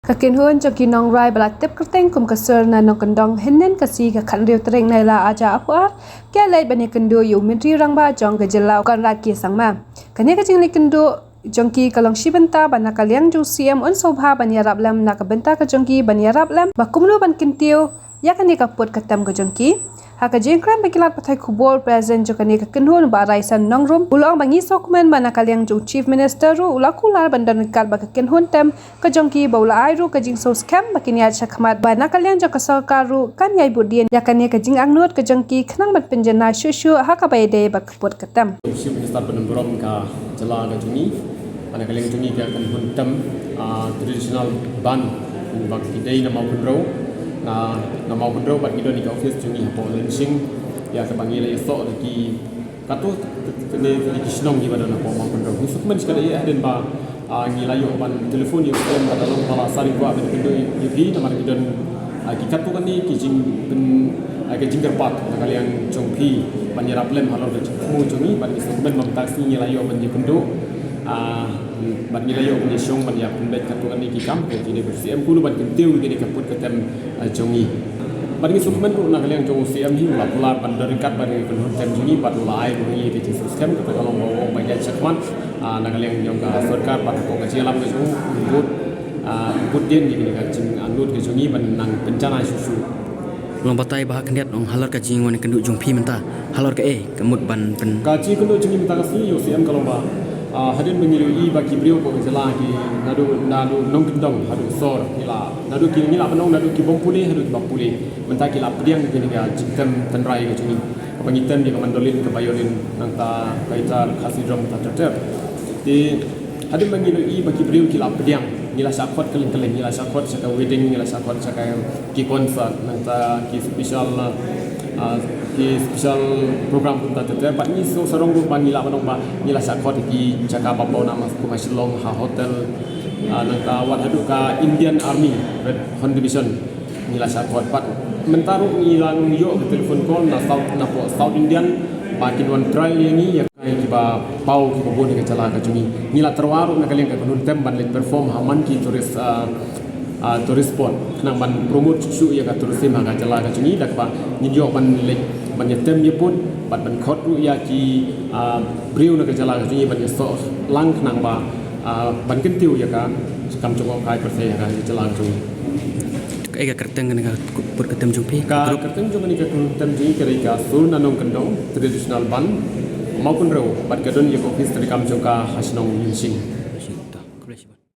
Kakinhun joki nong rai balatip kerteng kum kasur na nong kendong henen kasi ka khan riu tereng nai la aja apuar ke lai bani kendo yu mitri rang ba jong ke jelau kan rat ki sangma kanya ka jingli kendo jongki kalong shibenta bana kalyang ju CM un sobha bani rablam na ka benta ka jongki bani rablam ba kumlu ban kintiu ya kani ka put katam ka jongki haka jengkram bekilat pathai khubor present jokani ka kinhun ba raisan nongrum ulong bangi sokmen bana kalyang ju chief minister ru ulakular bandan kal ba ka kinhun tem ka jongki baula ai ru ka jing so scam bakin ya chakmat bana kalyang jok ka sarkar ru kan yai budien ya kani ka jing angnut ka jongki khnang bat penjana shushu haka bayde ba put katam chief minister penembrom ka jala ka jungi bana kalyang jungi ka kinhun tem traditional ban bak kidai na mau kunro na mau kunro bat kidai ni ka office jungi hapo lensing ya ka bangi le so ki katu ne ki snong gi badana po mau kunro husuk men sekali ya den ba ngilayo ban telefon yo kan dalam pala sari ko ben kendo yi na mar kidon ki katu kan ni ki jing ben aga jinggar pat na kalyang jongpi ban yarap lem halor ka mu jungi ban husuk men mam taksi ngilayo ban ji kendo ban ngilayo ni syong ban ya pun bet katu kan ni ki kam ke ni CM ku ban kentiu ni ka put katem jongi ban ni sukmen ku na kalyang jong CM hi la pula ban derikat ban ni kun tem jongi ban lai ni ti sistem ka kalong bawo ban ya chakman na kalyang jong ka sarkar ban ko ka jialam ka jong but den ni ka jing anut ka jongi ban nang bencana susu long batai bah kendiat ong halar ka jing wan kenduk jong pi menta halar ka kemut ban pen ka ji kenduk jongi menta ka si yo CM kalong ba hadin mengilu i bagi beliau ko jela ki nadu nong kendong hadu sor ila nadu ki ngila penong nadu ki bompuli hadu bapuli menta ki la pediang ki ni ga jitem tenrai ke juni pangitan di komandolin ke bayolin nangta kaitar khasidrom ta terter di hadin mengilu i bagi beliau ki la pediang ngila sakot keleng-keleng ngila sakot saka wedding ngila sakot saka ki concert nangta ki special program pun tak terdapat ni so sarong ru pangila panong ba ngila sakot ki jaka babau nama ku masilong ha hotel nangka wat hadu ka Indian Army Red Horn Division ngila sakot pat mentaru ngilang yo ke telefon call na South Indian bakin wan trial ni ya kai ki ba pau ki bo ni ka chala ka jumi ngila terwaru na kalian ka kunun tem ban let perform haman ki tourist spot nang ban promote su ya ka tourism ha ka chala ka jumi dak ba ni yo ban let ban yetem ye pun ban khot ru ya ki briu na ka chala ka jumi ban so lang nang ba ban kentiu ya ka kam chong kai per se ya ka chala ka jumi ka kerteng ka put ketem jong pi ka kerteng jong ni ka ketem jong kari ka sul na nong kendong traditional ban maupun rau bat kadon ya office terikam jong ka hasnong yinsing